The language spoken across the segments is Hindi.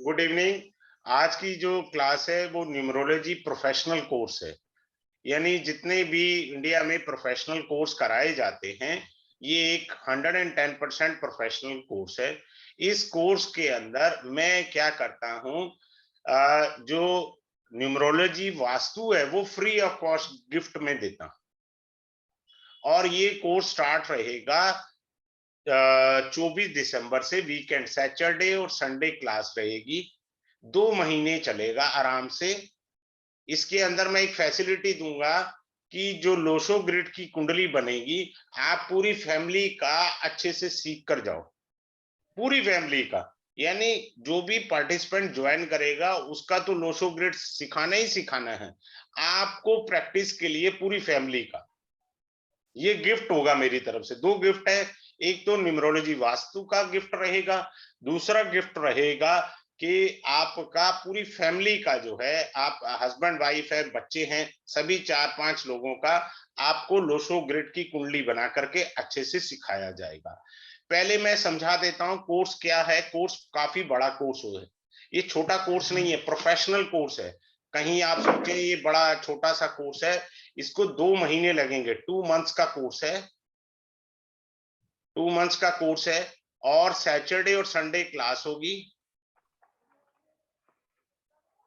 Good evening. आज की जो क्लास है वो न्यूमरोलॉजी प्रोफेशनल कोर्स है। यानी जितने भी इंडिया में प्रोफेशनल कोर्स कराए जाते हैं, ये एक 110% प्रोफेशनल कोर्स है। इस कोर्स के अंदर मैं क्या करता हूँ, जो न्यूमरोलॉजी वास्तु है वो फ्री ऑफ कॉस्ट गिफ्ट में देता हूँ। और ये कोर्स स्टार्ट रहेगा 24 दिसंबर से। वीकेंड सैटरडे और संडे क्लास रहेगी। 2 महीने चलेगा आराम से। इसके अंदर मैं एक फैसिलिटी दूंगा कि जो लोशो ग्रिड की कुंडली बनेगी, आप पूरी फैमिली का अच्छे से सीख कर जाओ। पूरी फैमिली का, यानी जो भी पार्टिसिपेंट ज्वाइन करेगा उसका तो लोशो ग्रिड सिखाना ही सिखाना है। आपको प्रैक्टिस के लिए पूरी फैमिली का ये गिफ्ट होगा मेरी तरफ से। 2 गिफ्ट है। एक तो न्यूमरोलॉजी वास्तु का गिफ्ट रहेगा। दूसरा गिफ्ट रहेगा कि आपका पूरी फैमिली का जो है, आप हस्बैंड वाइफ है, बच्चे हैं, सभी 4-5 लोगों का आपको लोशो ग्रिड की कुंडली बना करके अच्छे से सिखाया जाएगा। पहले मैं समझा देता हूँ कोर्स क्या है। कोर्स काफी बड़ा कोर्स है। ये छोटा कोर्स नहीं है, प्रोफेशनल कोर्स है। कहीं आप सोचें ये बड़ा छोटा सा कोर्स है। इसको 2 महीने लगेंगे। 2 मंथ्स का कोर्स है। 2 मंथ्स का कोर्स है। और सैटरडे और संडे क्लास होगी।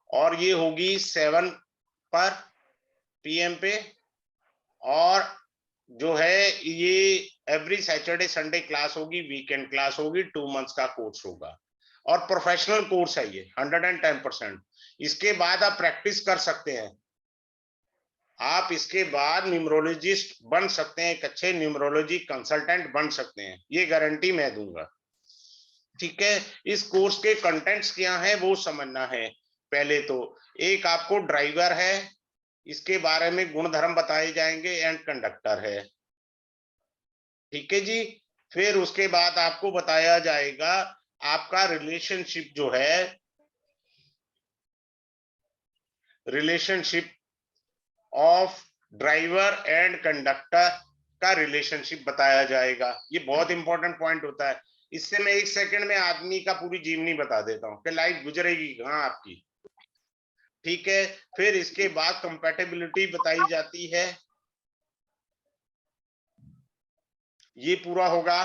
और ये होगी 7 पर पीएम पे। और जो है ये एवरी सैटरडे संडे क्लास होगी, वीकेंड क्लास होगी। 2 मंथ्स का कोर्स होगा और प्रोफेशनल कोर्स है ये 110%। इसके बाद आप प्रैक्टिस कर सकते हैं। आप इसके बाद न्यूमरोलॉजिस्ट बन सकते हैं, एक अच्छे न्यूमरोलॉजी कंसल्टेंट बन सकते हैं, ये गारंटी मैं दूंगा। ठीक है। इस कोर्स के कंटेंट्स क्या है वो समझना है। पहले तो एक आपको ड्राइवर है, इसके बारे में गुण धर्म बताए जाएंगे, एंड कंडक्टर है। ठीक है जी। फिर उसके बाद आपको बताया जाएगा आपका रिलेशनशिप जो है, relationship of driver and conductor का रिलेशनशिप बताया जाएगा। ये बहुत इंपॉर्टेंट पॉइंट होता है। इससे मैं 1 सेकंड में आदमी का पूरी जीवनी बता देता हूँ कि लाइफ गुजरेगी कहाँ आपकी। ठीक है। फिर इसके बाद कंपैटिबिलिटी बताई जाती है। ये पूरा होगा।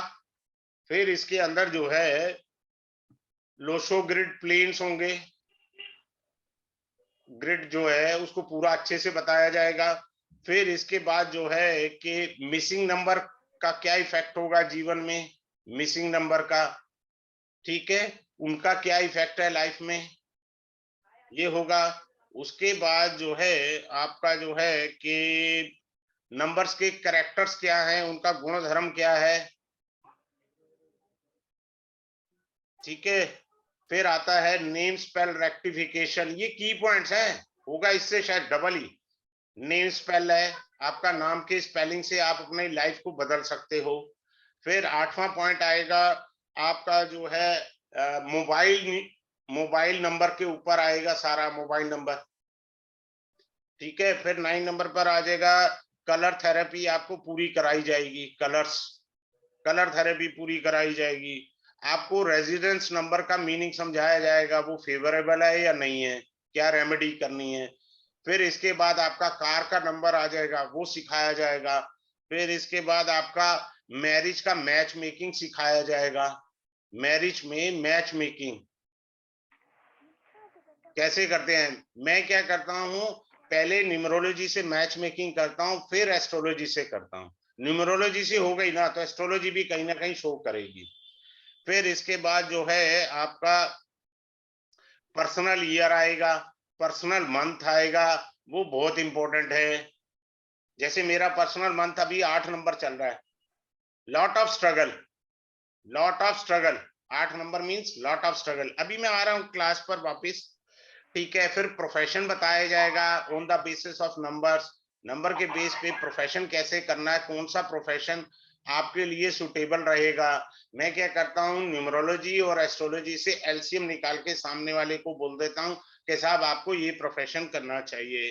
फिर इसके अंदर जो है लोशो ग्रिड प्लेन्स होंगे। ग्रिड जो है उसको पूरा अच्छे से बताया जाएगा। फिर इसके बाद जो है कि मिसिंग नंबर का क्या इफेक्ट होगा जीवन में, मिसिंग नंबर का। ठीक है। उनका क्या इफेक्ट है लाइफ में, ये होगा। उसके बाद जो है आपका जो है कि नंबर्स के कैरेक्टर्स क्या हैं, उनका गुण धर्म क्या है। ठीक है। फिर आता है नेम स्पेल रेक्टिफिकेशन। ये की पॉइंट्स हैं। होगा इससे शायद डबल ही। नेम स्पेल है, आपका नाम के स्पेलिंग से आप अपनी लाइफ को बदल सकते हो। फिर 8वां पॉइंट आएगा आपका जो है मोबाइल मोबाइल नंबर के ऊपर आएगा सारा मोबाइल नंबर। ठीक है। फिर 9 नंबर पर आ जाएगा कलर थेरेपी, आपको पूरी कराई जाएगी। कलर थेरेपी पूरी कराई जाएगी। आपको रेजिडेंस नंबर का मीनिंग समझाया जाएगा, वो फेवरेबल है या नहीं है, क्या रेमेडी करनी है। फिर इसके बाद आपका कार का नंबर आ जाएगा, वो सिखाया जाएगा। फिर इसके बाद आपका मैरिज का मैच मेकिंग सिखाया जाएगा। मैरिज में मैच मेकिंग कैसे करते हैं। मैं क्या करता हूँ, पहले न्यूमरोलॉजी से मैच मेकिंग करता हूँ, फिर एस्ट्रोलॉजी से करता हूँ। न्यूमरोलॉजी से हो गई ना तो एस्ट्रोलॉजी भी कहीं ना कहीं शो करेगी। फिर इसके बाद जो है आपका पर्सनल ईयर आएगा, पर्सनल मंथ आएगा। वो बहुत इंपॉर्टेंट है। जैसे मेरा पर्सनल मंथ अभी 8 नंबर चल रहा है। Lot of struggle, lot of struggle. 8 number means lot of struggle. अभी मैं आ रहा हूँ क्लास पर वापस। ठीक है। फिर प्रोफेशन बताया जाएगा on the basis of numbers. Number के बेस पे प्रोफेशन कैसे करना है, कौन सा प्रोफेशन आपके लिए सुटेबल रहेगा। मैं क्या करता हूँ, न्यूमरोलॉजी और एस्ट्रोलॉजी से एलसीएम निकाल के सामने वाले को बोल देता हूँ कि साहब आपको ये प्रोफेशन करना चाहिए।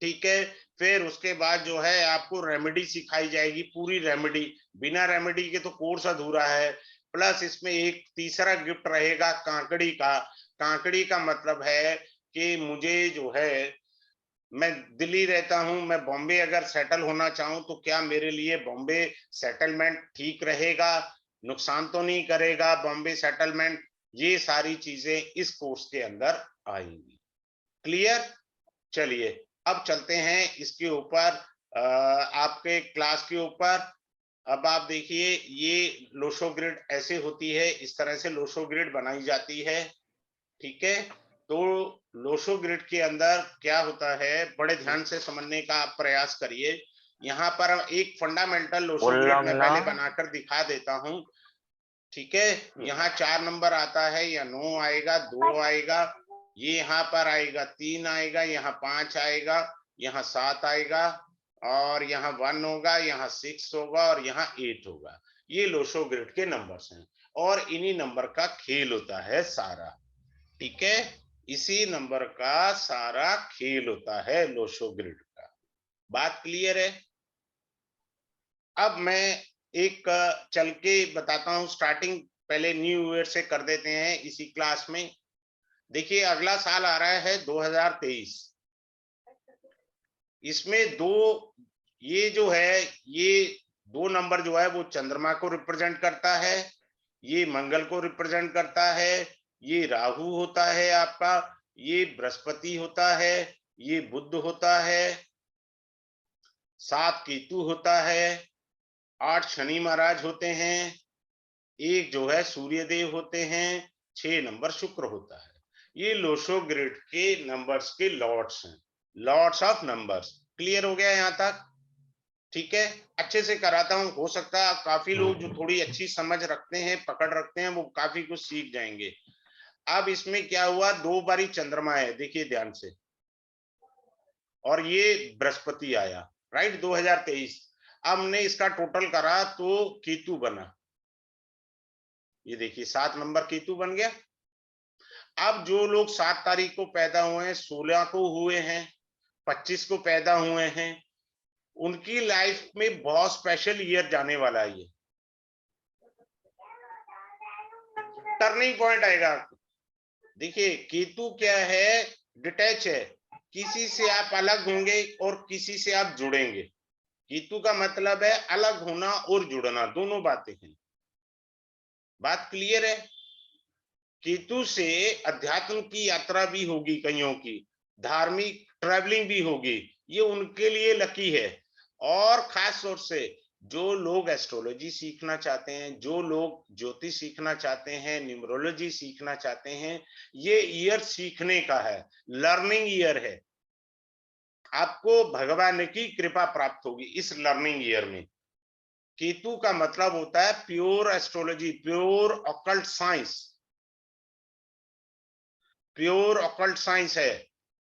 ठीक है। फिर उसके बाद जो है आपको रेमेडी सिखाई जाएगी, पूरी रेमेडी। बिना रेमेडी के तो कोर्स अधूरा है। प्लस इसमें एक तीसरा गिफ्ट रहेगा कांकड़ी का। काकड़ी का मतलब है कि मुझे जो है, मैं दिल्ली रहता हूं, मैं बॉम्बे अगर सेटल होना चाहूं तो क्या मेरे लिए बॉम्बे सेटलमेंट ठीक रहेगा, नुकसान तो नहीं करेगा बॉम्बे सेटलमेंट? ये सारी चीजें इस कोर्स के अंदर आएंगी। क्लियर? चलिए अब चलते हैं इसके ऊपर, आपके क्लास के ऊपर। अब आप देखिए, ये लोशो ग्रिड ऐसे होती है, इस तरह से लोशो ग्रिड बनाई जाती है। ठीक है, तो लोशो ग्रिड के अंदर क्या होता है, बड़े ध्यान से समझने का आप प्रयास करिए। यहाँ पर एक फंडामेंटल लोशो ग्रिड मैं पहले बनाकर दिखा देता हूं। ठीक है, यहाँ 4 नंबर आता है, या 9 आएगा, 2 आएगा, ये यहाँ पर आएगा 3 आएगा, यहाँ 5 आएगा, यहाँ 7 आएगा, और यहाँ 1 होगा, यहाँ 6 होगा, और यहाँ 8 होगा। ये लोशो ग्रिड के नंबर्स हैं, और इन्हीं नंबर का खेल होता है सारा। ठीक है, इसी नंबर का सारा खेल होता है लोशो ग्रिड का। बात क्लियर है? अब मैं एक चल के बताता हूं, स्टार्टिंग पहले न्यू ईयर से कर देते हैं इसी क्लास में। देखिए अगला साल आ रहा है 2023। इसमें ये जो है, ये 2 नंबर जो है वो चंद्रमा को रिप्रेजेंट करता है, ये मंगल को रिप्रेजेंट करता है, ये राहु होता है आपका, ये बृहस्पति होता है, ये बुध होता है, 7 केतु होता है, 8 शनि महाराज होते हैं, 1 जो है सूर्य देव होते हैं, 6 नंबर शुक्र होता है। ये लोशो ग्रिड के नंबर्स के लॉट्स हैं, लॉट्स ऑफ नंबर्स। क्लियर हो गया यहाँ तक? ठीक है, अच्छे से कराता हूं, हो सकता है काफी लोग जो थोड़ी अच्छी समझ रखते हैं, पकड़ रखते हैं, वो काफी कुछ सीख जाएंगे। अब इसमें क्या हुआ, 2 बारी चंद्रमा है, देखिए ध्यान से, और ये बृहस्पति आया, राइट, 2023। अब हमने इसका टोटल करा तो केतु बना, ये देखिए 7 नंबर केतु बन गया। अब जो लोग 7 तारीख को पैदा हुए हैं, 16 को हुए हैं, 25 को पैदा हुए हैं, उनकी लाइफ में बहुत स्पेशल ईयर जाने वाला है। ये टर्निंग पॉइंट आएगा। देखिए केतु क्या है, डिटैच है, किसी से आप अलग होंगे और किसी से आप जुड़ेंगे। केतु का मतलब है अलग होना और जुड़ना, दोनों बातें हैं। बात क्लियर है? केतु से अध्यात्म की यात्रा भी होगी, कईयों की धार्मिक ट्रैवलिंग भी होगी, ये उनके लिए लकी है। और खास तौर से जो लोग एस्ट्रोलॉजी सीखना चाहते हैं, जो लोग ज्योतिष सीखना चाहते हैं, न्यूमरोलॉजी सीखना चाहते हैं, ये ईयर सीखने का है, लर्निंग ईयर है। आपको भगवान की कृपा प्राप्त होगी इस लर्निंग ईयर में। केतु का मतलब होता है pure astrology, pure occult science, pure occult science है।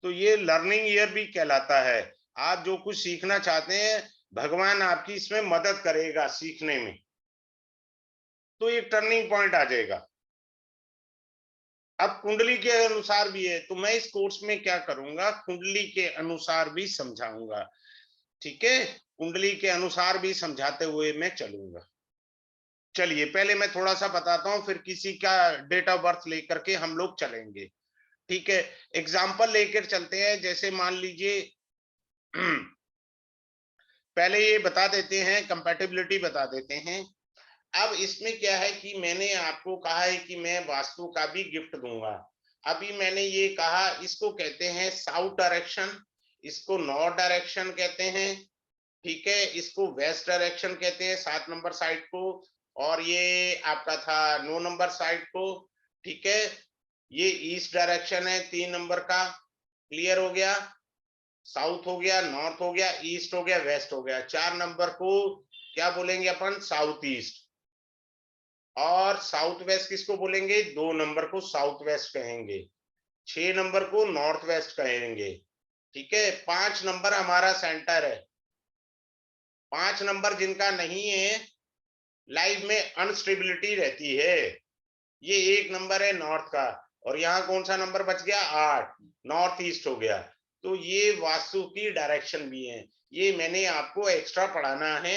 तो ये लर्निंग ईयर भी कहलाता है। आप जो कुछ सीखना चाहते हैं, भगवान आपकी इसमें मदद करेगा सीखने में, तो ये टर्निंग पॉइंट आ जाएगा। अब कुंडली के अनुसार भी है, तो मैं इस कोर्स में क्या करूंगा, कुंडली के अनुसार भी समझाऊंगा। ठीक है, कुंडली के अनुसार भी समझाते हुए मैं चलूंगा। चलिए पहले मैं थोड़ा सा बताता हूं, फिर किसी का डेट ऑफ बर्थ लेकर के हम लोग चलेंगे। ठीक है, एग्जाम्पल लेकर चलते हैं। जैसे मान लीजिए पहले ये बता देते हैं, कंपैटिबिलिटी बता देते हैं। अब इसमें क्या है कि मैंने आपको कहा है कि मैं वास्तु का भी गिफ्ट दूंगा। अभी मैंने ये कहा, इसको कहते हैं साउथ डायरेक्शन, इसको नॉर्थ डायरेक्शन कहते हैं। ठीक है, इसको वेस्ट डायरेक्शन कहते हैं 7 नंबर साइड को, और ये आपका था 9 नंबर साइड को। ठीक है, ये ईस्ट डायरेक्शन है 3 नंबर का। क्लियर हो गया? साउथ हो गया, नॉर्थ हो गया, ईस्ट हो गया, वेस्ट हो गया। 4 नंबर को क्या बोलेंगे अपन, साउथ ईस्ट। और साउथ वेस्ट किसको बोलेंगे, 2 नंबर को साउथ वेस्ट कहेंगे, 6 नंबर को नॉर्थ वेस्ट कहेंगे। ठीक है, 5 नंबर हमारा सेंटर है। 5 नंबर जिनका नहीं है, लाइफ में अनस्टेबिलिटी रहती है। ये 1 नंबर है नॉर्थ का, और यहाँ कौन सा नंबर बच गया, 8, नॉर्थ ईस्ट हो गया। तो ये वास्तु की डायरेक्शन भी है, ये मैंने आपको एक्स्ट्रा पढ़ाना है।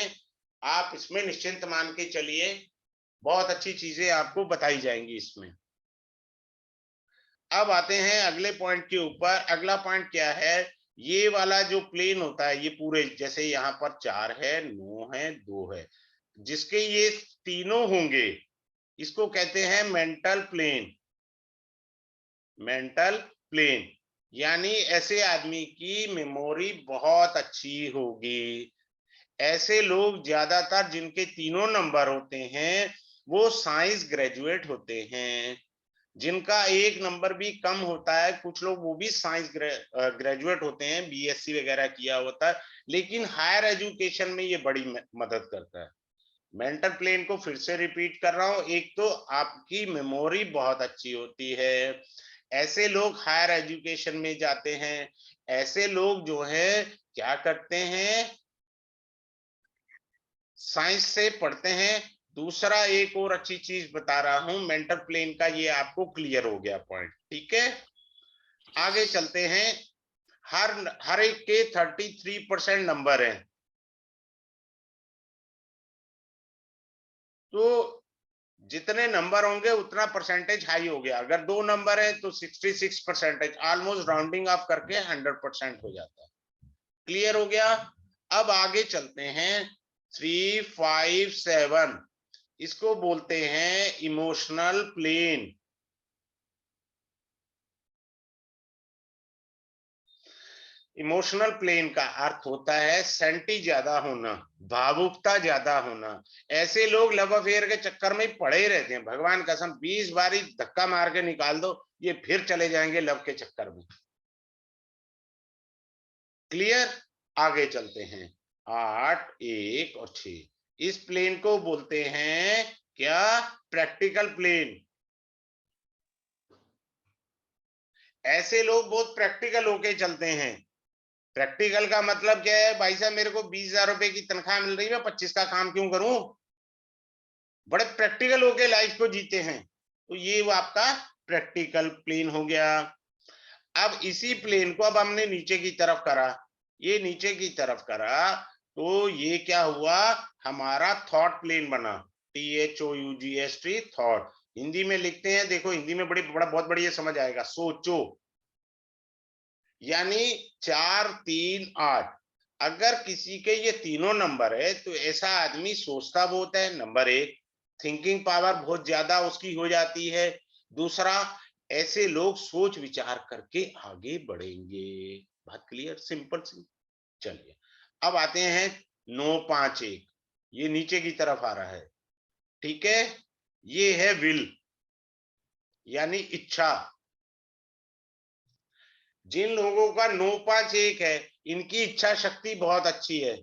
आप इसमें निश्चिंत मान के चलिए, बहुत अच्छी चीजें आपको बताई जाएंगी इसमें। अब आते हैं अगले पॉइंट के ऊपर। अगला पॉइंट क्या है, ये वाला जो प्लेन होता है, ये पूरे जैसे यहाँ पर 4 है, 9 है, 2 है, जिसके ये तीनों होंगे, इसको कहते हैं मेंटल प्लेन। मेंटल प्लेन यानी ऐसे आदमी की मेमोरी बहुत अच्छी होगी। ऐसे लोग ज्यादातर जिनके तीनों नंबर होते हैं वो साइंस ग्रेजुएट होते हैं। जिनका एक नंबर भी कम होता है, कुछ लोग वो भी साइंस ग्रेजुएट होते हैं, बीएससी वगैरह किया होता है, लेकिन हायर एजुकेशन में ये बड़ी मदद करता है। मेंटल प्लेन को फिर से रिपीट कर रहा हूं, एक तो आपकी मेमोरी बहुत अच्छी होती है, ऐसे लोग हायर एजुकेशन में जाते हैं, ऐसे लोग जो है क्या करते हैं, साइंस से पढ़ते हैं। दूसरा एक और अच्छी चीज बता रहा हूं मेंटल प्लेन का, ये आपको क्लियर हो गया पॉइंट, ठीक है। आगे चलते हैं। हर एक के 33% नंबर हैं, तो जितने नंबर होंगे उतना परसेंटेज हाई हो गया। अगर 2 नंबर है तो 66%, ऑलमोस्ट राउंडिंग ऑफ करके 100% हो जाता है। क्लियर हो गया। अब आगे चलते हैं। 3, 5, 7 इसको बोलते हैं इमोशनल प्लेन। इमोशनल प्लेन का अर्थ होता है सेंटी ज्यादा होना, भावुकता ज्यादा होना। ऐसे लोग लव अफेयर के चक्कर में पड़े ही रहते हैं, भगवान कसम 20 बारी धक्का मार के निकाल दो, ये फिर चले जाएंगे लव के चक्कर में। क्लियर। आगे चलते हैं। 8, 1 और 6 इस प्लेन को बोलते हैं क्या, प्रैक्टिकल प्लेन। ऐसे लोग बहुत प्रैक्टिकल होके चलते हैं। प्रैक्टिकल का मतलब क्या है, भाई साहब मेरे को 20,000 रुपए की तनख्वाह मिल रही है, 25 का काम क्यों करूं। बड़े प्रैक्टिकल होके लाइफ को जीते हैं, तो ये वो आपका प्रैक्टिकल प्लेन हो गया। अब इसी प्लेन को अब हमने नीचे की तरफ करा, ये नीचे की तरफ करा, तो ये क्या हुआ, हमारा थॉट प्लेन बना। THOUGHT थॉट, हिंदी में लिखते हैं, देखो हिंदी में बहुत बढ़िया समझ आएगा, सोचो। यानी 4, 3, 8 अगर किसी के ये तीनों नंबर है तो ऐसा आदमी सोचता बहुत है, नंबर एक। थिंकिंग पावर बहुत ज्यादा उसकी हो जाती है। दूसरा, ऐसे लोग सोच विचार करके आगे बढ़ेंगे। बात क्लियर, सिंपल सी। चलिए अब आते हैं 9, 5, 1 ये नीचे की तरफ आ रहा है, ठीक है। ये है विल यानी इच्छा। जिन लोगों का 9, 5, 1 है, इनकी इच्छा शक्ति बहुत अच्छी है।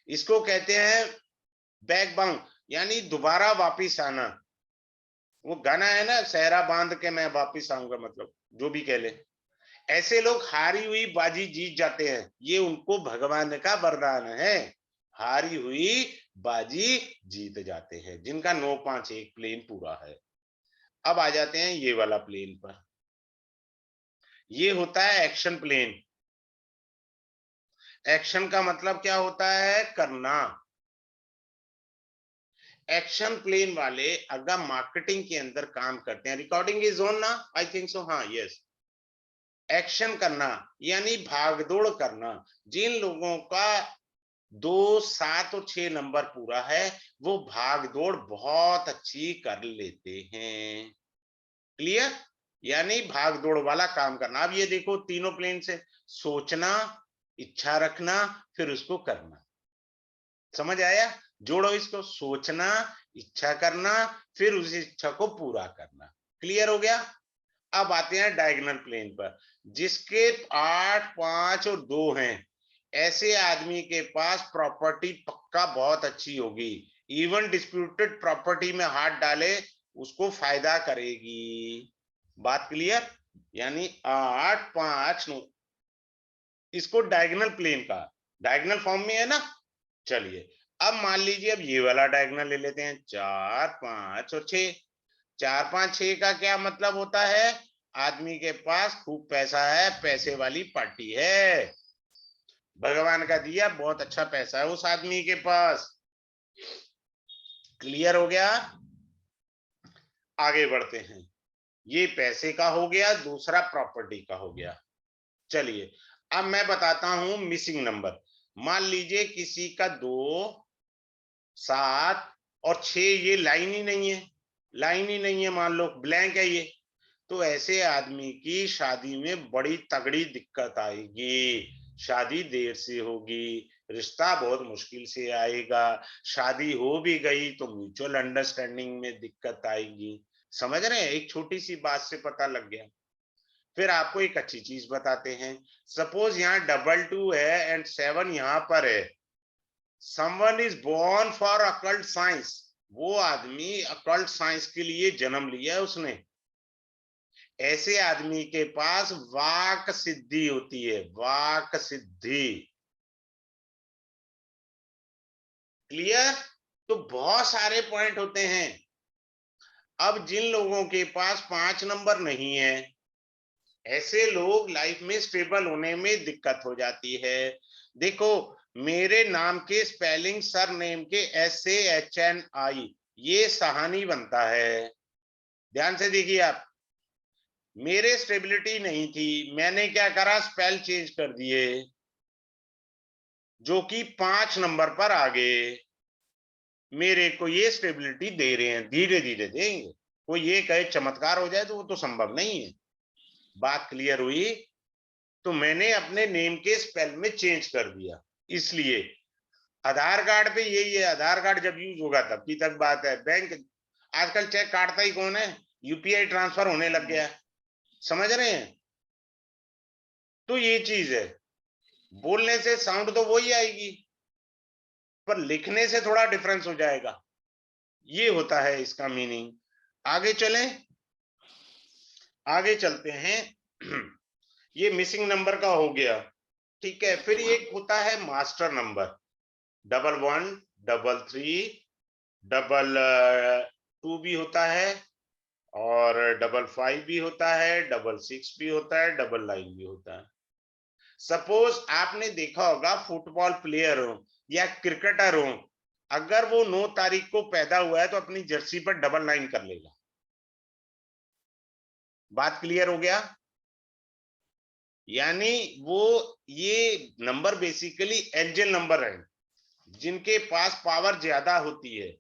इसको कहते हैं बैक बाउंड यानी दोबारा वापिस आना। वो गाना है ना, सहरा बांध के मैं वापिस आऊंगा, मतलब जो भी कह ले। ऐसे लोग हारी हुई बाजी जीत जाते हैं, ये उनको भगवान का वरदान है। हारी हुई बाजी जीत जाते हैं जिनका 9, 5, 1 प्लेन पूरा है। अब आ जाते हैं ये वाला प्लेन पर। ये होता है एक्शन प्लेन। एक्शन का मतलब क्या होता है, करना। एक्शन प्लेन वाले अगर मार्केटिंग के अंदर काम करते हैं, रिकॉर्डिंग इज ऑन ना, आई थिंक सो, हाँ यस। एक्शन करना यानी भागदौड़ करना। जिन लोगों का 2, 7 और 6 नंबर पूरा है, वो भागदौड़ बहुत अच्छी कर लेते हैं। क्लियर। यानी भागदौड़ वाला काम करना। अब ये देखो तीनों प्लेन से, सोचना, इच्छा रखना, फिर उसको करना। समझ आया। जोड़ो इसको, सोचना, इच्छा करना, फिर उस इच्छा को पूरा करना। क्लियर हो गया। अब आते हैं डायगोनल प्लेन पर, जिसके 8, 5 और 2 हैं। ऐसे आदमी के पास प्रॉपर्टी पक्का बहुत अच्छी होगी। इवन डिस्प्यूटेड प्रॉपर्टी में हाथ डाले उसको फायदा करेगी। बात क्लियर। यानी 8, 5, 9 इसको डायगोनल प्लेन का, डायगोनल फॉर्म में है ना। चलिए अब मान लीजिए, अब ये वाला डायगोनल ले लेते हैं, 4, 5 और 6। 4, 5, 6 का क्या मतलब होता है, आदमी के पास खूब पैसा है, पैसे वाली पार्टी है, भगवान का दिया बहुत अच्छा पैसा है उस आदमी के पास। क्लियर हो गया। आगे बढ़ते हैं। ये पैसे का हो गया, दूसरा प्रॉपर्टी का हो गया। चलिए अब मैं बताता हूं मिसिंग नंबर। मान लीजिए किसी का 2, 7 और 6 ये लाइन ही नहीं है, लाइन ही नहीं है, मान लो ब्लैंक है ये, तो ऐसे आदमी की शादी में बड़ी तगड़ी दिक्कत आएगी, शादी देर से होगी, रिश्ता बहुत मुश्किल से आएगा, शादी हो भी गई तो म्यूचुअल अंडरस्टैंडिंग में दिक्कत आएगी। समझ रहे हैं, एक छोटी सी बात से पता लग गया। फिर आपको एक अच्छी चीज बताते हैं, सपोज यहाँ 2 है एंड 7 यहाँ पर है, someone is born for occult science, वो आदमी occult साइंस के लिए जन्म लिया है उसने। ऐसे आदमी के पास वाक सिद्धि होती है, वाक सिद्धि। क्लियर? तो बहुत सारे पॉइंट होते हैं। अब जिन लोगों के पास 5 नंबर नहीं है, ऐसे लोग लाइफ में स्टेबल होने में दिक्कत हो जाती है। देखो मेरे नाम के स्पेलिंग सर नेम के SAHNI, ये सहानी बनता है। ध्यान से देखिए आप, मेरे स्टेबिलिटी नहीं थी, मैंने क्या करा, स्पेल चेंज कर दिए, जो कि 5 नंबर पर आ गए। मेरे को ये स्टेबिलिटी दे रहे हैं, धीरे धीरे देंगे। कोई ये कहे चमत्कार हो जाए तो वो तो संभव नहीं है। बात क्लियर हुई? तो मैंने अपने नेम के स्पेल में चेंज कर दिया। इसलिए आधार कार्ड पे यही है, आधार कार्ड जब यूज होगा तब की तक बात है। बैंक आजकल चेक काटता ही कौन है, यूपीआई ट्रांसफर होने लग गया है। समझ रहे हैं? तो ये चीज है, बोलने से साउंड तो वही आएगी पर लिखने से थोड़ा डिफरेंस हो जाएगा, ये होता है इसका मीनिंग। आगे चलें, आगे चलते हैं। ये मिसिंग नंबर का हो गया, ठीक है। फिर एक होता है मास्टर नंबर, 11, 33, 2 भी होता है, और 55 भी होता है, 66 भी होता है, 99 भी होता है। सपोज आपने देखा होगा फुटबॉल प्लेयर हो या क्रिकेटर हो, अगर वो 9 तारीख को पैदा हुआ है तो अपनी जर्सी पर 99 कर लेगा। बात क्लियर हो गया? यानी वो ये नंबर बेसिकली एंजल नंबर है, जिनके पास पावर ज्यादा होती है,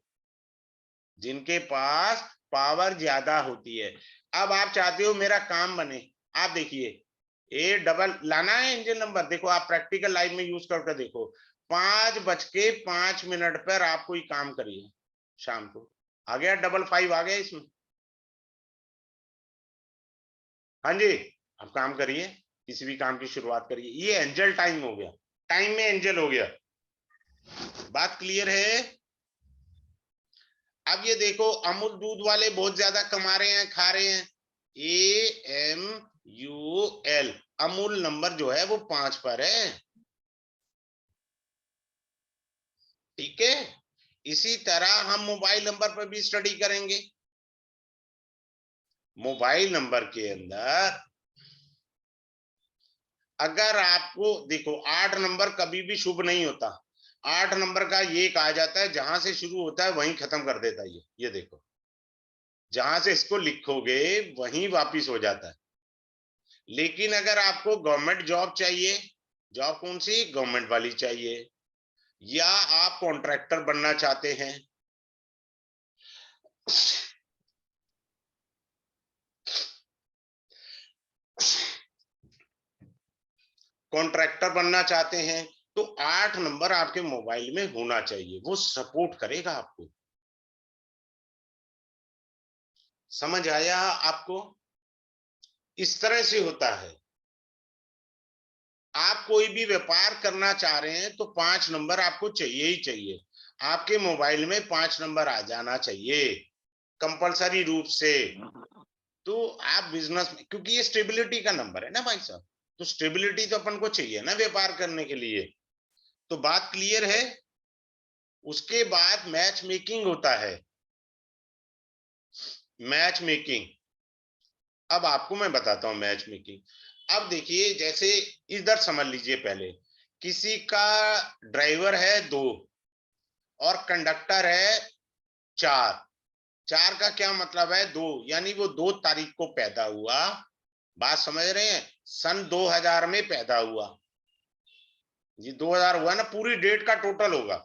जिनके पास पावर ज्यादा होती है। अब आप चाहते हो मेरा काम बने, आप देखिए ए डबल लाना है एंजल नंबर, देखो आप प्रैक्टिकल लाइफ में यूज करके देखो। 5:05 पर आप कोई काम करिए शाम को, आ गया 55 आ गया इसमें। हाँ जी, आप काम करिए, किसी भी काम की शुरुआत करिए, ये एंजल टाइम हो गया, टाइम में एंजल हो गया। बात क्लियर है? अब ये देखो अमूल दूध वाले बहुत ज्यादा कमा रहे हैं, खा रहे हैं, AMUL, अमूल नंबर जो है वो 5 पर है, ठीक है। इसी तरह हम मोबाइल नंबर पर भी स्टडी करेंगे। मोबाइल नंबर के अंदर अगर आपको देखो 8 नंबर कभी भी शुभ नहीं होता, 8 नंबर का ये कहा जाता है जहां से शुरू होता है वहीं खत्म कर देता है। ये देखो जहां से इसको लिखोगे वहीं वापिस हो जाता है। लेकिन अगर आपको गवर्नमेंट जॉब चाहिए, जॉब कौन सी, गवर्नमेंट वाली चाहिए, या आप कॉन्ट्रैक्टर बनना चाहते हैं, कॉन्ट्रैक्टर बनना चाहते हैं, तो 8 नंबर आपके मोबाइल में होना चाहिए, वो सपोर्ट करेगा आपको। समझ आया आपको? इस तरह से होता है। आप कोई भी व्यापार करना चाह रहे हैं तो 5 नंबर आपको चाहिए ही चाहिए, आपके मोबाइल में 5 नंबर आ जाना चाहिए कंपलसरी रूप से। तो आप बिजनेस में, क्योंकि ये स्टेबिलिटी का नंबर है ना भाई साहब, तो स्टेबिलिटी तो अपन को चाहिए ना व्यापार करने के लिए। तो बात क्लियर है? उसके बाद मैच मेकिंग होता है, मैच मेकिंग। अब आपको मैं बताता हूं मैच मेकिंग। अब देखिए जैसे इधर समझ लीजिए, पहले किसी का ड्राइवर है 2 और कंडक्टर है 4, 4 का क्या मतलब है? 2, यानी वो 2 तारीख को पैदा हुआ। बात समझ रहे हैं? सन 2000 में पैदा हुआ। ये 2000 हुआ ना, पूरी डेट का टोटल होगा,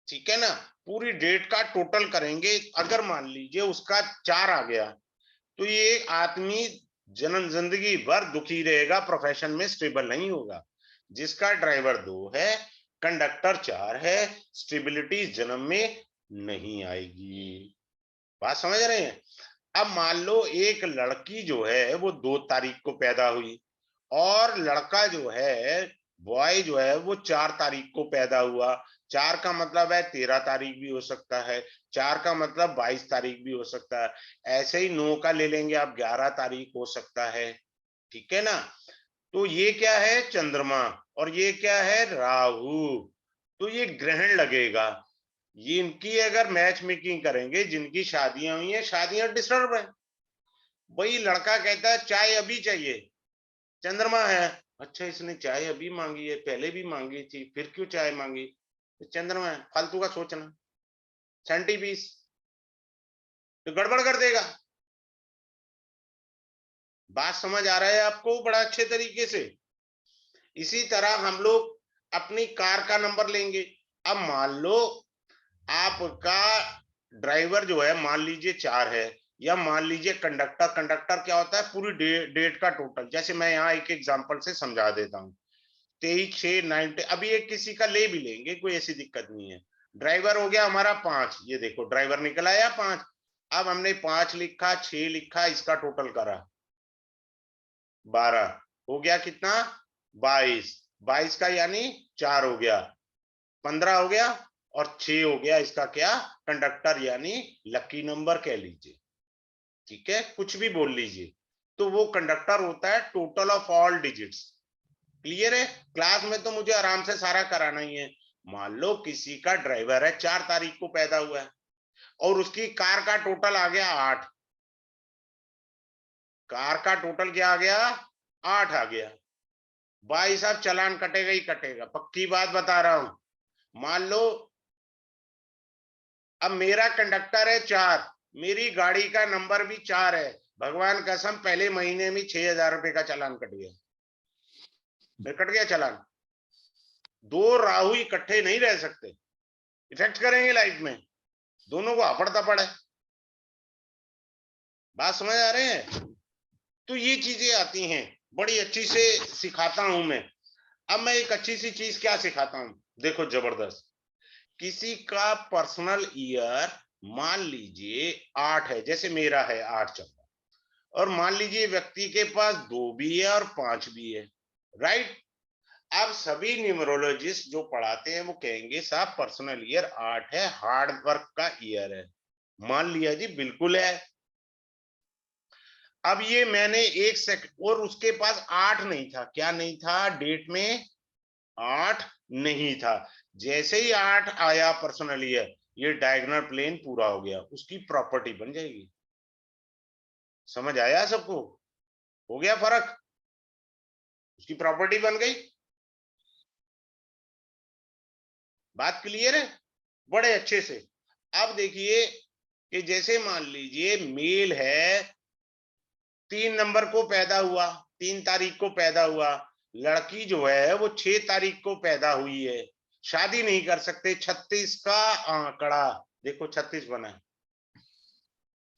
ठीक है ना? पूरी डेट का टोटल करेंगे। अगर मान लीजिए उसका 4 आ गया, तो ये आदमी जन्म जिंदगी भर दुखी रहेगा, प्रोफेशन में स्टेबल नहीं होगा। जिसका ड्राइवर 2 है, कंडक्टर 4 है, स्टेबिलिटी जन्म में नहीं आएगी। बात समझ रहे हैं? अब मान लो एक लड़की जो है वो 2 तारीख को पैदा हुई, और लड़का जो है, बॉय जो है, वो 4 तारीख को पैदा हुआ। 4 का मतलब है 13 तारीख भी हो सकता है, 4 का मतलब 22 तारीख भी हो सकता है। ऐसे ही 9 का ले लेंगे आप, 11 तारीख हो सकता है, ठीक है ना? तो ये क्या है? चंद्रमा। और ये क्या है? राहु। तो ये ग्रहण लगेगा। ये इनकी अगर मैच मेकिंग करेंगे, जिनकी शादियां हुई है, शादियां डिस्टर्ब है। वही लड़का कहता है चाय अभी चाहिए, चंद्रमा है। अच्छा, इसने चाय अभी मांगी है, पहले भी मांगी थी, फिर क्यों चाय मांगी? तो चंद्रमा है। फालतू का सोचना, सेंटी पीस, तो गड़बड़ कर देगा। बात समझ आ रहा है आपको बड़ा अच्छे तरीके से? इसी तरह हम लोग अपनी कार का नंबर लेंगे। अब मान लो आपका ड्राइवर जो है, मान लीजिए 4 है, या मान लीजिए कंडक्टर। कंडक्टर क्या होता है? पूरी डेट का टोटल। जैसे मैं यहाँ एक एग्जांपल से समझा देता हूँ। 23/6/90, अभी एक किसी का ले भी लेंगे, कोई ऐसी दिक्कत नहीं है। ड्राइवर हो गया हमारा 5, ये देखो ड्राइवर निकल आया 5। अब हमने 5 लिखा, 6 लिखा, इसका टोटल करा 12, हो गया कितना? 22। 22 का यानी 4 हो गया, 15 हो गया, और 6 हो गया इसका क्या? कंडक्टर, यानी लकी नंबर कह लीजिए, ठीक है? कुछ भी बोल लीजिए। तो वो कंडक्टर होता है total of all digits. Clear है? क्लास में तो मुझे आराम से सारा कराना ही है। मान लो किसी का ड्राइवर है, 4 तारीख को पैदा हुआ है, और उसकी कार का टोटल आ गया 8। कार का टोटल क्या आ गया? 8 आ गया। भाई साहब, चालान कटेगा ही कटेगा, पक्की बात बता रहा हूं। मान लो अब मेरा कंडक्टर है 4, मेरी गाड़ी का नंबर भी 4 है। भगवान कसम, पहले महीने में 6,000 रुपए का चालान कट गया। कट गया चालान। 2 राहु इकट्ठे नहीं रह सकते, इफेक्ट करेंगे लाइफ में, दोनों को अपड़ तपड़ है। बात समझ आ रहे हैं? तो ये चीजें आती हैं, बड़ी अच्छी से सिखाता हूं मैं। अब मैं एक अच्छी सी चीज क्या सिखाता हूं, देखो जबरदस्त। किसी का पर्सनल ईयर मान लीजिए 8 है, जैसे मेरा है 8 चल रहा, और मान लीजिए व्यक्ति के पास 2 भी है और 5 भी है, राइट? अब सभी न्यूमरोलॉजिस्ट जो पढ़ाते हैं वो कहेंगे साहब पर्सनल ईयर 8 है, हार्ड वर्क का ईयर है। मान लिया जी, बिल्कुल है। अब ये मैंने 1 सेकंड, और उसके पास 8 नहीं था। क्या नहीं था? डेट में 8 नहीं था। जैसे ही 8 आया पर्सनल ईयर, ये डायगोनल प्लेन पूरा हो गया, उसकी प्रॉपर्टी बन जाएगी। समझ आया सबको? हो गया फर्क, उसकी प्रॉपर्टी बन गई। बात क्लियर है? बड़े अच्छे से। अब देखिए कि जैसे मान लीजिए मेल है, 3 नंबर को पैदा हुआ, 3 तारीख को पैदा हुआ। लड़की जो है वो 6 तारीख को पैदा हुई है, शादी नहीं कर सकते। 36 का आंकड़ा, देखो 36 बना है,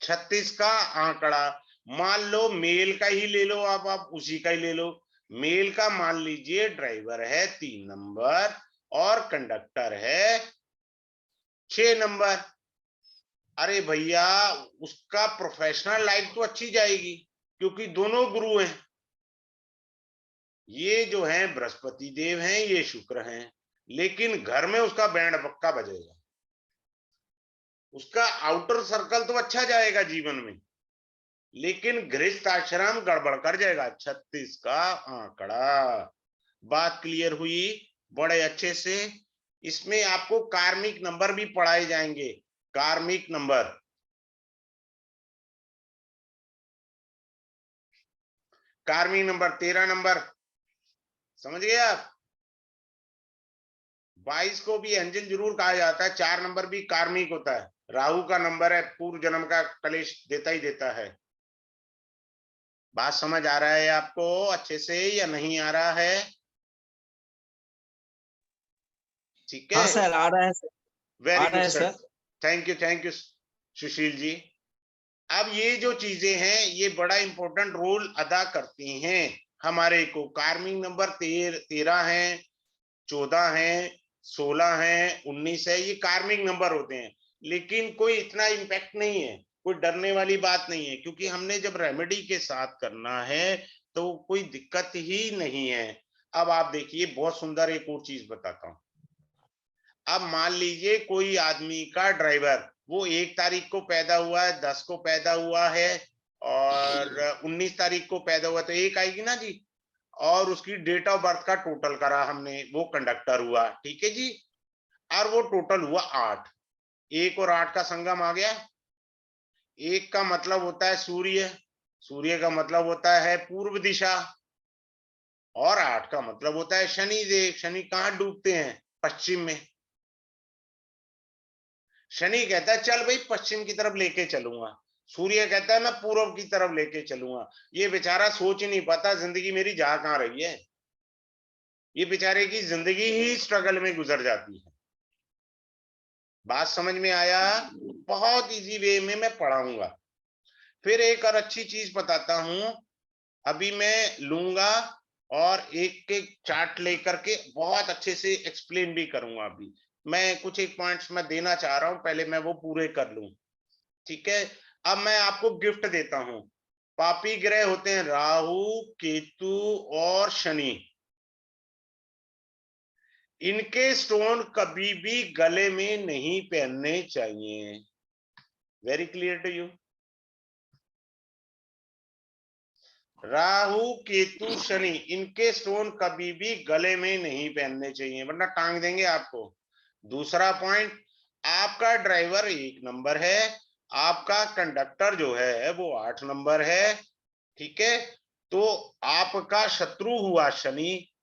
36 का आंकड़ा। मान लो मेल का ही ले लो, आप उसी का ही ले लो। मेल का मान लीजिए ड्राइवर है 3 नंबर, और कंडक्टर है 6 नंबर। अरे भैया, उसका प्रोफेशनल लाइफ तो अच्छी जाएगी, क्योंकि दोनों गुरु हैं। ये जो है बृहस्पति देव हैं, ये शुक्र हैं, लेकिन घर में उसका बैंड पक्का बजेगा। उसका आउटर सर्कल तो अच्छा जाएगा जीवन में, लेकिन गृहस्थ आश्रम गड़बड़ कर जाएगा। 36 का आंकड़ा। बात क्लियर हुई? बड़े अच्छे से। इसमें आपको कार्मिक नंबर भी पढ़ाए जाएंगे। कार्मिक नंबर, कार्मिक नंबर 13 नंबर, समझ गए आप? 22 को भी एंजल जरूर कहा जाता है, 4 नंबर भी कार्मिक होता है। राहु का नंबर है, पूर्व जन्म का कलेश देता ही देता है। बात समझ आ रहा है आपको अच्छे से या नहीं आ रहा है? ठीक है, हाँ सर, आ रहा है सर, वेरी आ रहा गुड है sir, sir. Thank you Sushil ji. अब ये जो चीजें हैं ये बड़ा इंपॉर्टेंट रोल अदा करती हैं हमारे को। कार्मिक नंबर 13 है, 14 है, 16 है, 19 है, ये कार्मिक नंबर होते हैं, लेकिन कोई इतना इम्पैक्ट नहीं है, कोई डरने वाली बात नहीं है, क्योंकि हमने जब रेमेडी के साथ करना है तो कोई दिक्कत ही नहीं है। अब आप देखिए, बहुत सुंदर एक और चीज बताता हूं। अब मान लीजिए कोई आदमी का ड्राइवर, वो 1 तारीख को पैदा हुआ है, 10 को पैदा हुआ है और 19 तारीख को पैदा हुआ, तो एक आएगी ना जी। और उसकी डेट ऑफ बर्थ का टोटल करा हमने, वो कंडक्टर हुआ, ठीक है जी। और वो टोटल हुआ 8। 1 और 8 का संगम आ गया। 1 का मतलब होता है सूर्य, सूर्य का मतलब होता है पूर्व दिशा, और 8 का मतलब होता है शनि देव। शनि कहाँ डूबते हैं? पश्चिम में। शनि कहता है चल भाई पश्चिम की तरफ लेके चलूंगा, सूर्य कहता है मैं पूर्व की तरफ लेके चलूंगा। ये बेचारा सोच ही नहीं पाता जिंदगी मेरी जा कहां रही है, ये बेचारे की जिंदगी ही स्ट्रगल में गुजर जाती है। बात समझ में आया? बहुत इजी वे में मैं पढ़ाऊंगा। फिर एक और अच्छी चीज बताता हूं, अभी मैं लूंगा और एक एक चार्ट लेकर के बहुत अच्छे से एक्सप्लेन भी करूंगा। अभी मैं कुछ एक पॉइंट्स मैं देना चाह रहा हूं, पहले मैं वो पूरे कर लूं, ठीक है। अब मैं आपको गिफ्ट देता हूं। पापी ग्रह होते हैं राहु, केतु और शनि। इनके स्टोन कभी भी गले में नहीं पहनने चाहिए। Very clear to you? Rahu, Ketu, Shani, इनके स्टोन कभी भी गले में नहीं पहनने चाहिए, वरना टांग देंगे आपको। दूसरा पॉइंट, आपका ड्राइवर 1 नंबर है, आपका कंडक्टर जो है वो 8 नंबर है, ठीक है। तो आपका शत्रु हुआ शनि,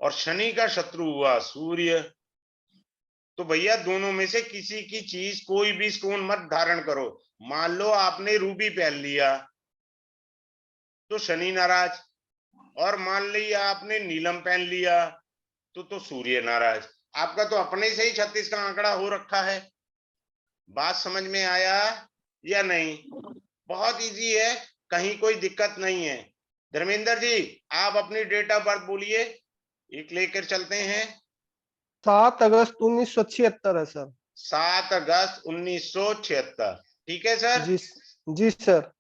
और शनि का शत्रु हुआ सूर्य। तो भैया दोनों में से किसी की चीज, कोई भी स्टोन मत धारण करो। मान लो आपने रूबी पहन लिया तो शनि नाराज, और मान लिया आपने नीलम पहन लिया तो सूर्य नाराज। आपका तो अपने से ही 36 का आंकड़ा हो रखा है। बात समझ में आया या नहीं? बहुत इजी है, कहीं कोई दिक्कत नहीं है। धर्मेंद्र जी, आप अपनी डेट ऑफ बर्थ बोलिए, एक लेकर चलते हैं। 7 अगस्त 1976 है सर। 7 अगस्त 1976, ठीक है सर। जी, जी सर।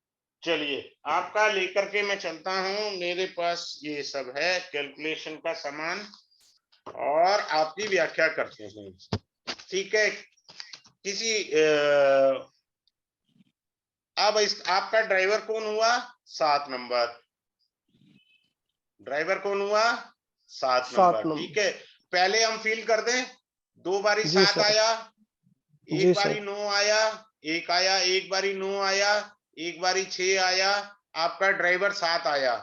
चलिए आपका लेकर के मैं चलता हूं, मेरे पास ये सब है कैलकुलेशन का सामान, और आपकी व्याख्या करते हैं, ठीक है। किसी अब इस आपका ड्राइवर कौन हुआ? 7 नंबर। ड्राइवर कौन हुआ? 7 7 नंबर, ठीक नंबर। है। पहले हम फील कर दें, 2 बारी जी 7 सर। आया, जी एक बारी सर। 9 आया, एक आया, एक बारी 9 आया, एक बारी 6 आया, आपका ड्राइवर 7 आया,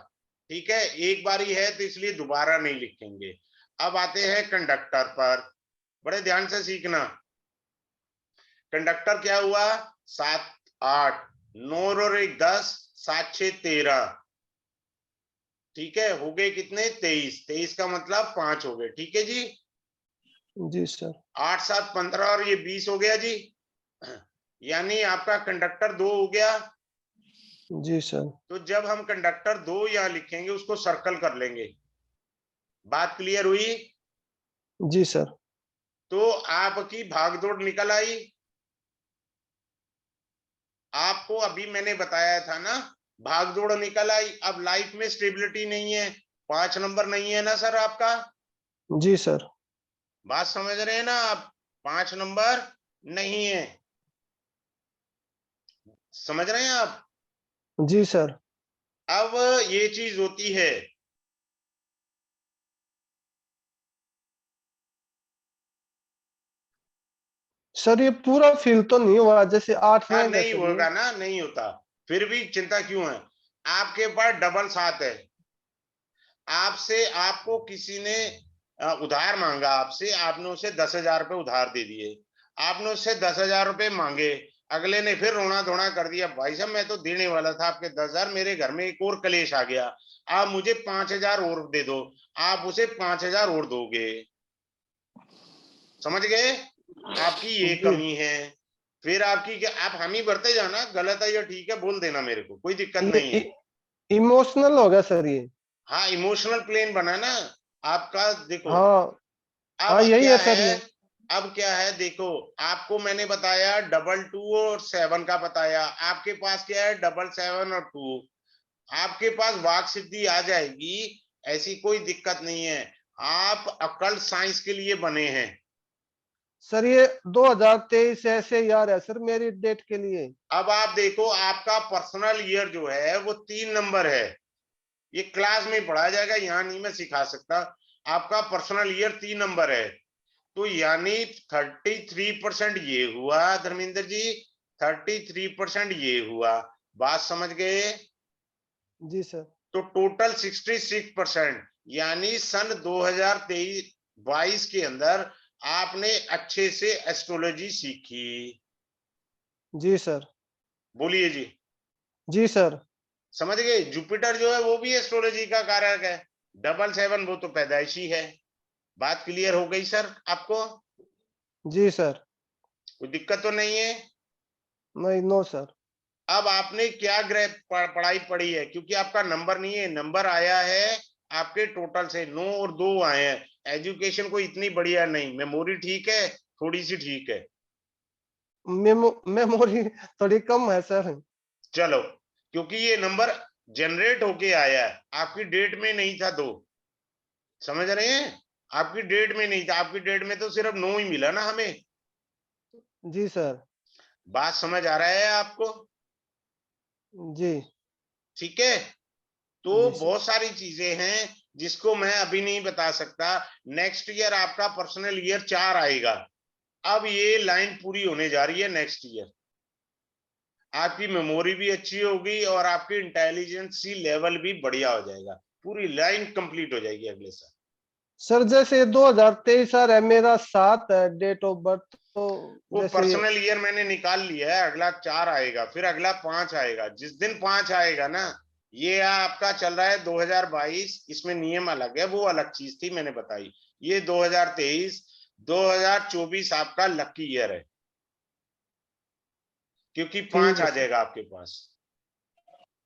ठीक है। एक बारी है तो इसलिए दोबारा नहीं लिखेंगे। अब आते हैं कंडक्टर पर, बड़े ध्यान से सीखना। कंडक्टर क्या हुआ? 7 8, 9 और 1 10, 7 6 13, ठीक है। हो गए कितने? 23। 23 का मतलब 5 हो गए, ठीक है जी। जी सर। 8 7 15 और ये 20 हो गया जी, यानी आपका कंडक्टर 2 हो गया। जी सर। तो जब हम कंडक्टर 2 यहां लिखेंगे उसको सर्कल कर लेंगे। बात क्लियर हुई? जी सर। तो आपकी भागदौड़ निकल आई। आपको अभी मैंने बताया था ना, भागदौड़ निकल आई। अब लाइफ में स्टेबिलिटी नहीं है, 5 नंबर नहीं है ना सर आपका? जी सर। बात समझ रहे हैं ना आप? 5 नंबर नहीं है, समझ रहे हैं आप? जी सर। अब ये चीज होती है, सर ये पूरा फील तो नहीं हुआ, जैसे 8 हाँ रहेगा नहीं सर ये। होगा ना, नहीं होता। फिर भी चिंता क्यों है? आपके पास डबल 7 है। आपसे, आपको किसी ने उधार मांगा आपसे, आपने उसे 10,000 रुपए उधार दे दिए। आपने उससे 10,000 रुपए मांगे, अगले ने फिर रोना धोना कर दिया, भाई साहब मैं तो देने वाला था आपके 10,000, मेरे घर में एक और कलेश आ गया, आप मुझे 5,000 और दे दो, आप उसे 5,000 और दोगे। समझ गए? आपकी ये जी कमी है। फिर आपकी क्या, आप हम ही बढ़ते जाना, गलत है या ठीक है बोल देना मेरे को, कोई दिक्कत नहीं है। इमोशनल हो गया सर ये। हाँ, इमोशनल प्लेन बना ना आपका। देखो हाँ अब हाँ, यही क्या है सर है, ये। अब क्या है, देखो आपको मैंने बताया 2 और 7 का बताया, आपके पास क्या है 7 और 2, आपके पास वाक सिद्धि आ जाएगी, ऐसी कोई दिक्कत नहीं है। आप अकल्ट साइंस के लिए बने हैं। सर ये 2023 ऐसे यार है सर मेरी डेट के लिए। अब आप देखो, आपका पर्सनल ईयर जो है वो 3 नंबर है, ये क्लास में पढ़ाया जाएगा, यहाँ नहीं मैं सिखा सकता। आपका पर्सनल ईयर 3 नंबर है, तो यानी 33% ये हुआ धर्मेंद्र जी, 33% ये हुआ। बात समझ गए? जी सर। तो टोटल 66%, यानी सन 2023-22 के अंदर आपने अच्छे से एस्ट्रोलॉजी सीखी। जी सर। बोलिए जी। जी सर। समझ गए? जुपिटर जो है वो भी एस्ट्रोलॉजी का कारक है, 7 वो तो पैदाइशी है। बात क्लियर हो गई सर आपको? जी सर। कोई दिक्कत तो नहीं है? नहीं, नो सर। अब आपने क्या ग्रह पढ़ाई पढ़ी है, क्योंकि आपका नंबर नहीं है, नंबर आया है आपके टोटल से 9 और 2 आए हैं। एजुकेशन को इतनी बढ़िया नहीं, मेमोरी ठीक है, थोड़ी सी ठीक है। मेमोरी थोड़ी कम है सर। चलो, क्योंकि ये नंबर जनरेट होके आया है, आपकी डेट में नहीं था 2। समझ रहे हैं? आपकी डेट में नहीं था, आपकी डेट में तो सिर्फ 9 ही मिला ना हमें। जी सर। बात समझ आ रहा है आपको? जी। ठीक है। तो जी सर। बहुत सारी चीजें हैं जिसको मैं अभी नहीं बता सकता। नेक्स्ट ईयर आपका पर्सनल ईयर 4 आएगा, अब ये लाइन पूरी होने जा रही है नेक्स्ट ईयर। आपकी मेमोरी भी अच्छी होगी और आपकी इंटेलिजेंसी लेवल भी बढ़िया हो जाएगा, पूरी लाइन कंप्लीट हो जाएगी अगले साल। सर जैसे 2023 सर है, मेरा 7 है डेट ऑफ बर्थ, तो वो जैसे ये। पर्सनल ईयर मैंने निकाल लिया है, अगला 4 आएगा, फिर अगला 5 आएगा। जिस दिन 5 आएगा ना, ये आपका चल रहा है 2022, इसमें नियम अलग है, वो अलग चीज थी मैंने बताई। ये 2023, 2024 आपका लकी ईयर है, क्योंकि 5 ठीक है आ सर। जाएगा आपके पास।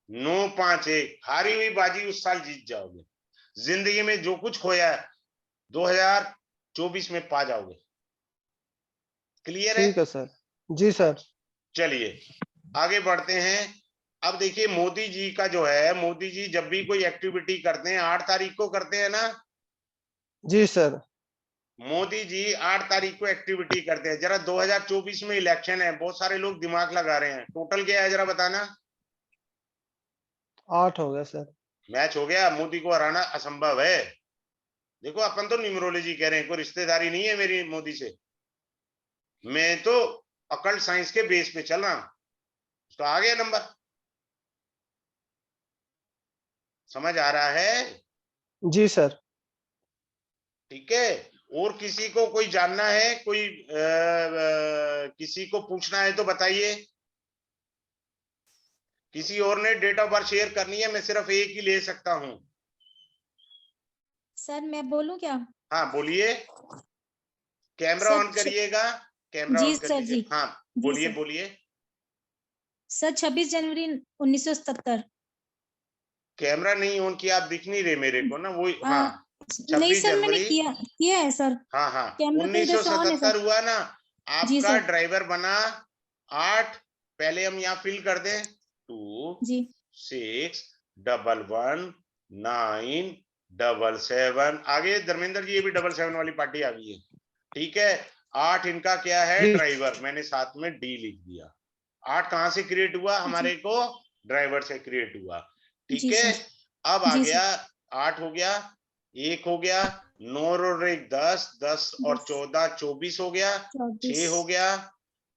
9-5-1 हारी हुई बाजी उस साल जीत जाओगे। जिंदगी में जो कुछ खोया है 2024 में पा जाओगे। क्लियर है? ठीक है सर। जी सर। अच्छा, चलिए आगे बढ़ते हैं। अब देखिए, मोदी जी का जो है, मोदी जी जब भी कोई एक्टिविटी करते हैं 8 तारीख को करते हैं ना। जी सर। मोदी जी 8 तारीख को एक्टिविटी करते हैं। जरा 2024 में इलेक्शन है, बहुत सारे लोग दिमाग लगा रहे हैं, टोटल क्या है जरा बताना। 8 हो गया सर। मैच हो गया, मोदी को हराना असंभव है। देखो अपन तो न्यूमरोलॉजी कह रहे हैं, कोई रिश्तेदारी नहीं है मेरी मोदी से, मैं तो अकल्ट साइंस के बेस पे चल रहा हूं। तो आ गया नंबर। समझ आ रहा है? जी सर। ठीक है। और किसी को कोई जानना है, कोई किसी को पूछना है तो बताइए। किसी और ने डेट ऑफ बर्थ शेयर करनी है? मैं सिर्फ एक ही ले सकता हूं। सर मैं बोलूं क्या? हाँ बोलिए, कैमरा ऑन सर करिएगा, कैमरा जी ऑन कर सर लीजिए। जी। हाँ जी बोलिए सर। बोलिए। सर 26 जनवरी 1977। कैमरा नहीं ऑन किया, आप दिख नहीं रहे मेरे को ना, वो हाँ। नहीं 26 सर मैंने जनवरी किया किया है सर। हाँ हाँ, कैमरा तो इधर से ऑन है 1977 सर। हुआ ना। जी आपका सर। ड्राइवर बना 8, पहले हम यहाँ फिल कर दें, 2 जी 6 1 1 9 7 7। आगे धर्मेंद्र जी, ये भी 7 वाली पार्टी आ गई है। ठीक है। 8 इनका क्या है, जी ड्राइवर, मैंने साथ में डी लिख दिया। 8 कहां से क्रिएट हुआ जी हमारे को? ड्राइवर से क्रिएट हुआ। ठीक जी है। सर। अब आ जी गया, सर। 8 हो गया, 1 हो गया, 9 और 1 10, 10 और 10 14 24 हो गया, 6 हो 24। गया,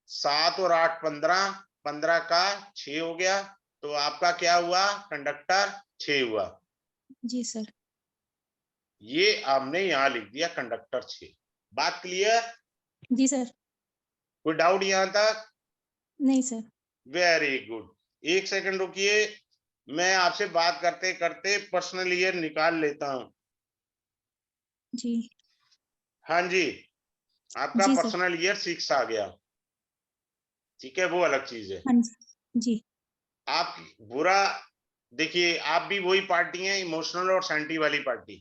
7 और 8 15, 15 का 6 हो गया। तो आपका क्या हुआ कंडक्टर? 6 हुआ। जी सर। ये आपने यहां लिख दिया कंडक्टर 6। बात क्लियर? जी सर। कोई डाउट यहाँ तक? नहीं सर। Very good. एक सेकंड रुकिए, मैं आपसे बात करते करते पर्सनल ईयर निकाल लेता हूं। जी हाँ जी, आपका जी सर। पर्सनल ईयर 6 आ गया, ठीक है, वो अलग चीज है। हाँ जी जी। आप बुरा देखिए, आप भी वही पार्टी हैं, इमोशनल और सेंटी वाली पार्टी,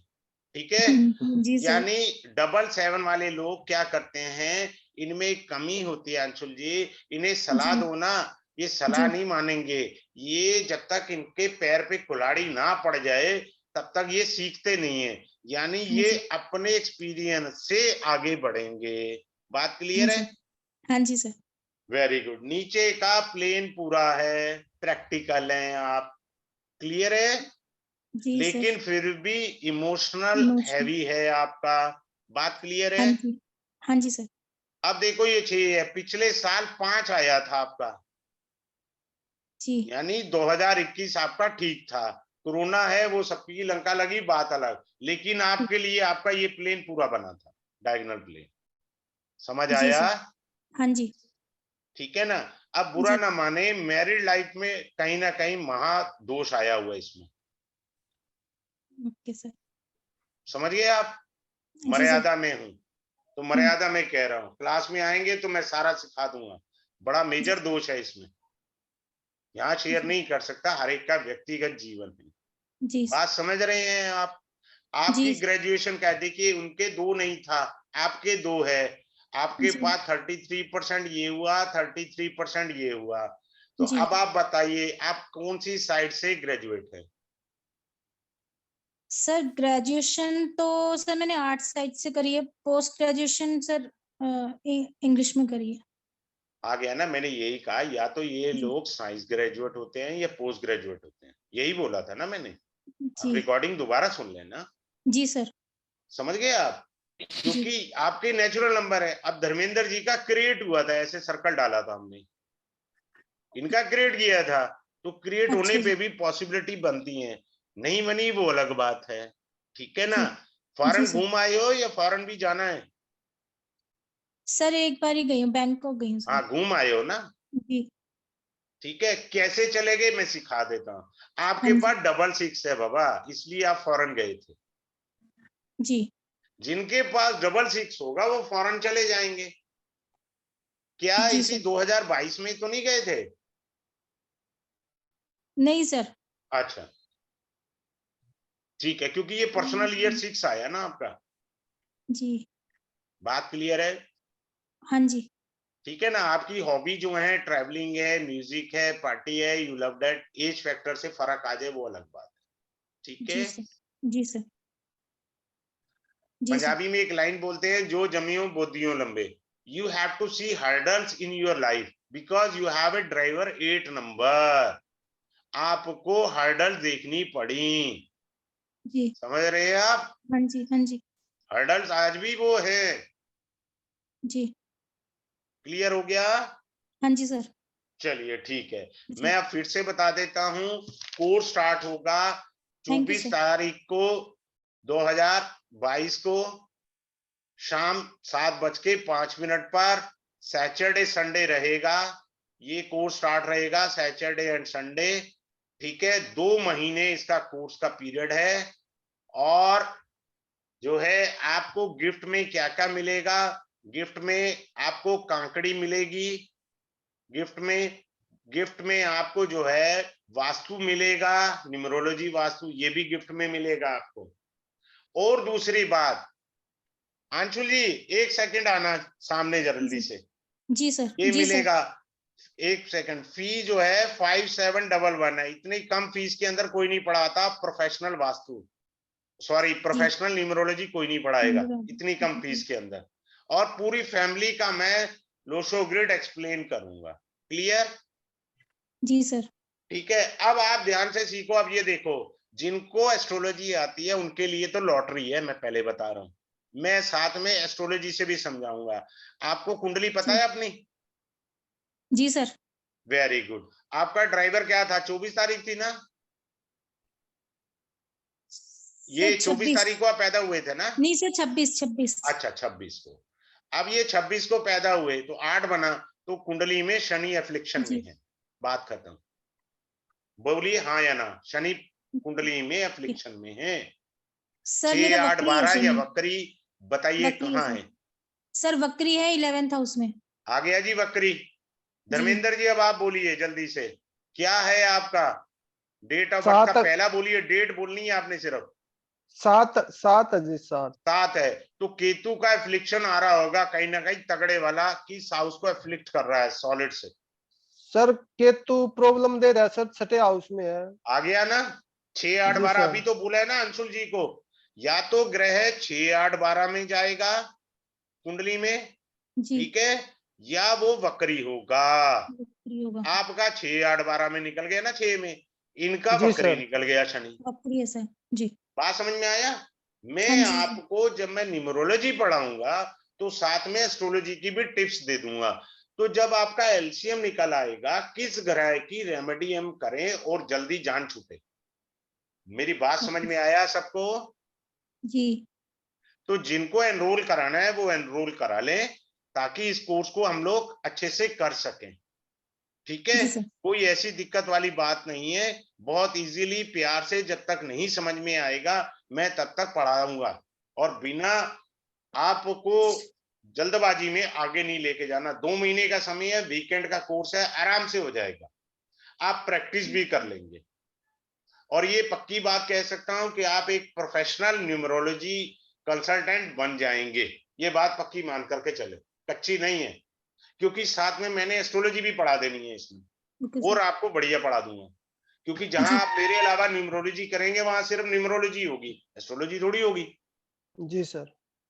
ठीक है। जी सर। यानी 777 वाले लोग क्या करते हैं, इनमें एक कमी होती है अंशुल जी, इन्हें सलाह जी दो ना, ये सलाह जी नहीं मानेंगे। ये जब तक इनके पैर पे कुल्हाड़ी ना पड़ जाए तब तक ये सीखते नहीं है, यानी हाँ ये जी अपने एक्सपीरियंस से आगे बढ़ेंगे। बात हाँ क्लियर है? सर। हाँ जी सर। Very good. नीचे का प्लेन पूरा है, प्रैक्टिकल है आप, क्लियर है, जी सर। लेकिन फिर भी इमोशनल इमोशन। हैवी है आपका। बात क्लियर हाँ है? जी हाँ जी सर। अब देखो ये 6 है, पिछले साल 5 आया था आपका, जी यानी 2021 आपका ठीक था। कोरोना है, वो सबकी लंका लगी, बात अलग, लेकिन आपके लिए आपका ये प्लेन पूरा बना था, डायगोनल प्लेन। समझ जी आया? सर। हाँ जी ठीक है ना। अब बुरा जी। ना माने, मैरिड लाइफ में कहीं ना कहीं महादोष आया हुआ है इसमें, ओके सर। समझ गए आप? जी सर। मर्यादा में हूं तो मर्यादा में कह रहा हूं, क्लास में आएंगे तो मैं सारा सिखा दूंगा। बड़ा जी मेजर दोष है इसमें, यहाँ शेयर जी नहीं कर सकता, हर एक का व्यक्तिगत जीवन है। जी बात समझ रहे हैं आप? जी आपकी ग्रेजुएशन का देखिए, उनके 2 नहीं था, आपके 2 है। आपके जी पास 33% ये हुआ, 33% ये हुआ। तो जी। अब आप बताइए, आप कौन सी साइड से ग्रेजुएट है? सर ग्रेजुएशन तो सर मैंने आर्ट्स साइड से करी है, पोस्ट ग्रेजुएशन सर इंग्लिश में करी है। आ गया ना, मैंने यही कहा, या तो ये जी लोग साइंस ग्रेजुएट होते हैं या पोस्ट ग्रेजुएट होते हैं, यही बोला था ना मैंने। आप जी रिकॉर्डिंग दोबारा सुन लेना। जी सर। समझ गए आप? जी क्योंकि आपके नेचुरल नंबर है। अब धर्मेंद्र जी का क्रिएट हुआ था, ऐसे सर्कल डाला था हमने, इनका क्रिएट किया था, तो क्रिएट होने अच्छा पे जी। भी पॉसिबिलिटी बनती है, नहीं बनी वो अलग बात है, ठीक है ना। जी जी फॉरेन सर। घूम आए हो या फॉरेन भी जाना है? सर एक बार ही गई हूँ, बैंकॉक गई हूँ सर। हाँ, घूम आए हो ना, जी। ठीक है। कैसे चले गए मैं सिखा देता हूँ। हाँ आपके जी पास 666 है बाबा, इसलिए आप फॉरेन गए थे। जी। जिनके पास 666 होगा वो फॉरेन चले जाएंगे। क्या जी इसी सर। 2022 में तो नहीं गए थे? नहीं सर। अच्छा, ठीक है, क्योंकि ये पर्सनल ईयर 6 आया ना आपका। जी। बात क्लियर है? हाँ जी ठीक है ना। आपकी हॉबी जो है, ट्रैवलिंग है, म्यूजिक है, पार्टी है, you love that, age factor से फर्क आ जाए वो अलग बात है, ठीक जी है। सर। जी सर। जी सर। पंजाबी में एक लाइन बोलते हैं, जो जमियो बोदियों लंबे। You have to see hurdles in your life because you have a driver 8 number. आपको हर्डल देखनी पड़ी, जी। समझ रहे हैं आप? हाँ जी हाँ जी। हर्डल्स आज भी वो है। जी। क्लियर हो गया? हाँ जी सर। चलिए ठीक है। जी। मैं अब फिर से बता देता हूं, कोर्स स्टार्ट होगा थैंक यू 24 सर। तारीख को 2022 को शाम 7:05 पर। सैटरडे संडे रहेगा, ये कोर्स स्टार्ट रहेगा सैटरडे एंड संडे, ठीक है। 2 महीने इसका कोर्स का पीरियड है। और जो है, आपको गिफ्ट में क्या क्या मिलेगा? गिफ्ट में आपको कांकड़ी मिलेगी, गिफ्ट में आपको जो है वास्तु मिलेगा, न्यूमरोलॉजी वास्तु, ये भी गिफ्ट में मिलेगा आपको। और दूसरी बात, अंशुल जी, एक सेकंड आना सामने जल्दी जी से, जी सर। ये जी सर। मिलेगा। एक सेकंड, फी जो है 5711 है। इतनी कम फीस के अंदर कोई नहीं पढ़ाता प्रोफेशनल वास्तु, सॉरी जी। प्रोफेशनल न्यूमरोलॉजी कोई नहीं पढ़ाएगा इतनी कम फीस जी के अंदर। और पूरी फैमिली का मैं लोशो ग्रिड एक्सप्लेन करूंगा, क्लियर? जी सर। ठीक है। अब आप ध्यान से सीखो। अब ये देखो, जिनको एस्ट्रोलॉजी आती है उनके लिए तो लॉटरी है, मैं पहले बता रहा हूं। मैं साथ में एस्ट्रोलॉजी से भी समझाऊंगा। आपको कुंडली पता जी है अपनी? जी सर। Very good. आपका ड्राइवर क्या था? 24 तारीख थी ना? ये सर 24 26। तारीख को आप पैदा हुए थे ना? नहीं सर 26 26। अच्छा, 26 को। अब ये 26 को पैदा हुए तो 8 बना, तो कुंडली में शनि एफ्लिक्शन में जी। है, बात खत्म। बोलिए हाँ या ना, शनि कुंडली में एफ्लिक्शन में है। सर 6, मेरा 8, वक्री है 12 या शनि, वक्री, बताइए वक्री है कहाँ सर। है? सर वक्री है 11th हाउस में। आ गया जी वक्री। जी। धर्मेंद्र जी अब आप बोलिए जल्दी से, क्या है आपका डेट ऑफ बर्थ का? 7 पहला बोलिए, डेट बोलनी है आपने सिर्फ। 7 7 जी 7। 7 है, तो केतु का एफ्लिक्शन आ रहा होगा कहीं ना कहीं तगड़े वाला, कि साउस को एफ्लिक्ट कर रहा है सॉलिड से। सर केतु प्रॉब्लम दे रहा है सर, छठे हाउस में है। आ गया ना? 6, 8, जी 12 सर। अभी तो बोला है ना अंशुल जी को, या तो ग्रह 6, 8, 12 में जाएगा कुंडली में, जी। ठीक है, या वो वक्री होगा। वक्री होगा। आपका 6, 8, 12 में निकल गया ना, 6 में, इनका जी वक्री सर। निकल गया शनि। वक्री है सर। जी। बात समझ में आया? हाँ मैं जी। आपको जब मैं न्यूमरोलॉजी पढ़ाऊंगा तो साथ में एस्ट्रोलॉजी की भी टिप्स दे दूंगा। तो जब आपका एलसीएम निकल आएगा, किस ग्रह की रेमेडी हम करें और जल्दी जान छूटे। मेरी बात समझ में आया सबको? जी। तो जिनको एनरोल कराना है वो एनरोल करा लें, ताकि इस कोर्स को हम लोग अच्छे से कर सकें, ठीक है? जी सर। कोई ऐसी दिक्कत वाली बात नहीं है, बहुत इजीली प्यार से, जब तक नहीं समझ में आएगा मैं तब तक पढ़ाऊंगा, और बिना आपको जल्दबाजी में आगे नहीं लेके जाना। 2 महीने का समय है, वीकेंड का कोर्स है, आराम से हो जाएगा, आप प्रैक्टिस भी कर लेंगे। और ये पक्की बात कह सकता हूं कि आप एक प्रोफेशनल न्यूमरोलॉजी कंसल्टेंट बन जाएंगे, ये बात पक्की मान करके चले, कच्ची नहीं है, क्योंकि साथ में मैंने एस्ट्रोलॉजी भी पढ़ा देनी है इसमें, ओके और सर। आपको बढ़िया पढ़ा दूंगा। क्योंकि जहां जी। आप मेरे अलावा न्यूमरोलॉजी करेंगे वहां सिर्फ न्यूमरोलॉजी होगी, एस्ट्रोलॉजी थोड़ी होगी। जी सर।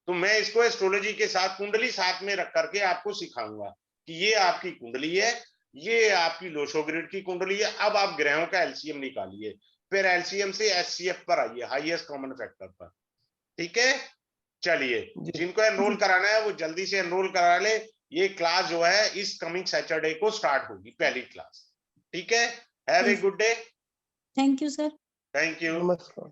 तो मैं इसको एस्ट्रोलॉजी के साथ कुंडली साथ में रख करके आपको सिखाऊंगा कि ये आपकी कुंडली है, ये आपकी लोशोग्रिड की कुंडली है। अब आप ग्रहों का एलसीएम निकालिए, फिर एलसीएम से एचसीएफ पर आइए, हाईएस्ट कॉमन फैक्टर पर, ठीक है? चलिए, जी जिनको एनरोल जी। कराना है वो जल्दी से एनरोल करा ले। ये क्लास जो है इस कमिंग सैटरडे को स्टार्ट होगी, पहली क्लास, ठीक है? Have a good day. Thank you sir. Thank you. नमस्कार।